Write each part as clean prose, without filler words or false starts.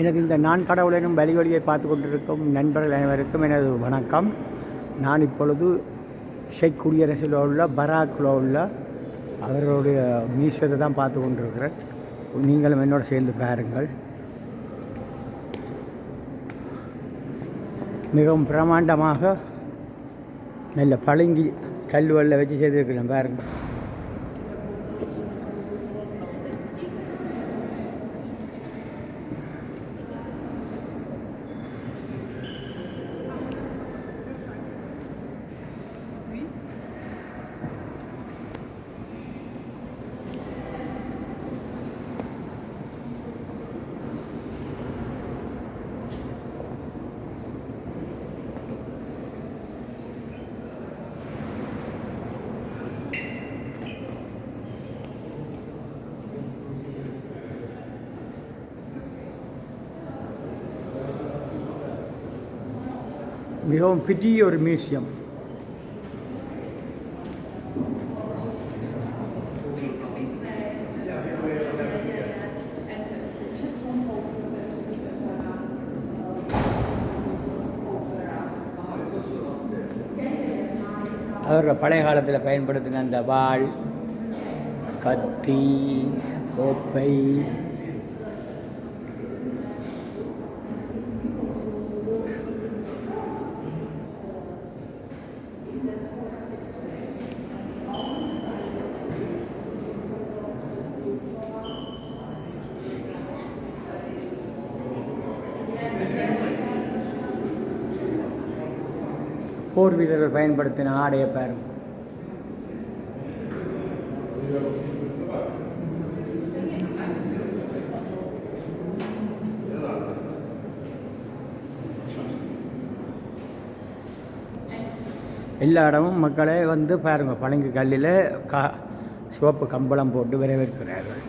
எனது இந்த நான் கடவுளெனும் வழிவழியை பார்த்து கொண்டிருக்கும் நண்பர்கள் அனைவருக்கும் எனது வணக்கம். நான் இப்பொழுது ஷேக் குடியரசில் உள்ள பராக்கில் உள்ள அவர்களுடைய மியூசியத்தை தான் பார்த்து கொண்டிருக்கிறேன். நீங்களும் என்னோடு சேர்ந்து பாருங்கள். மிகவும் பிரமாண்டமாக நல்ல பளிங்கு கல்வெல்ல வச்சு செய்திருக்கிறேன் பாருங்கள். மிகவும் பெரிய ஒரு மியூசியம். அவர் பழைய காலத்தில் பயன்படுத்தின அந்த வாள், கத்தி, கோப்பை, போர் வீரர்கள் பயன்படுத்தின ஆடையை பாருங்க. எல்லா இடமும் மக்களே வந்து பாருங்க, பளிங்கு கல்லில் சிவப்பு கம்பளம் போட்டு வரவேற்கிறார்கள்.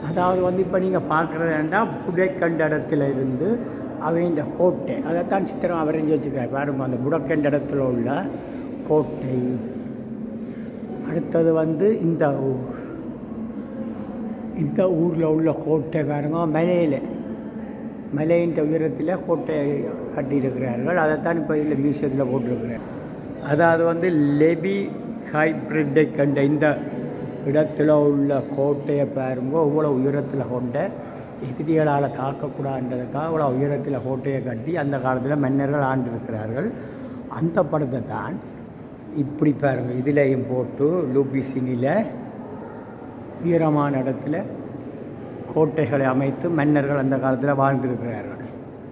அதாவது வந்து இப்போ நீங்கள் பார்க்குறதுன்னா புடைக்கண்ட இடத்துல இருந்து அவங்க கோட்டை அதைத்தான் சித்திரம் வரைஞ்சி வச்சுருக்காரு பாருங்க. அந்த புடைக்கண்ட இடத்துல உள்ள கோட்டை. அடுத்தது வந்து இந்த ஊரில் உள்ள கோட்டை பாருங்க. மலையின் உயரத்தில் கோட்டை கட்டியிருக்கிறார்கள். அதைத்தான் இப்போ இதில் மியூசியத்தில் போட்டிருக்கிறார். அதாவது வந்து லெபி ஹைப்ரிட்டை கண்ட இந்த இடத்துல உள்ள கோட்டையை பாருங்க. இவ்வளோ உயரத்தில் கொண்ட எதிரிகளால் தாக்கக்கூடாதுன்றதுக்காக இவ்வளோ உயரத்தில் கோட்டையை கட்டி அந்த காலத்தில் மன்னர்கள் ஆண்டிருக்கிறார்கள். அந்த படத்தை தான் இப்படி பாருங்கள் இதிலையும் போட்டு லூபிசினில் உயரமான இடத்துல கோட்டைகளை அமைத்து மன்னர்கள் அந்த காலத்தில் வாழ்ந்திருக்கிறார்கள்.